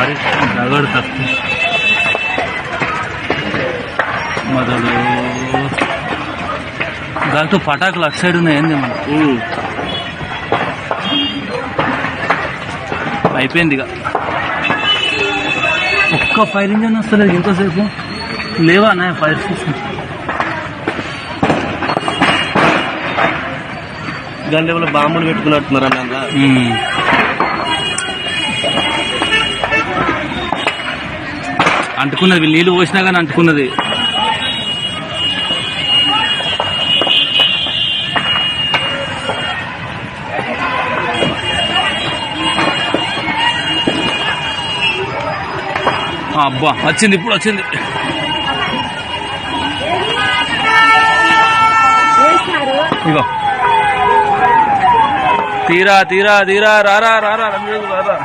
भारी दगड तकते మొదలు దాంతో పటాకులు అటు సైడ్ ఉన్నాయండి మనకు అయిపోయింది ఇక ఒక్క ఫైర్ ఇంజన్ వస్తలేదు ఇంకోసేపు లేవా నా ఫైర్ స్టేషన్ దాని లెవెల్ బాంబులు పెట్టుకున్నట్టున్నారు అన్న అంటుకున్నది నీళ్ళు పోసినా కానీ అంటుకున్నది అబ్బా వచ్చింది ఇప్పుడు వచ్చింది ఇగో తీరా తీరా తీరా రారా రారా రారా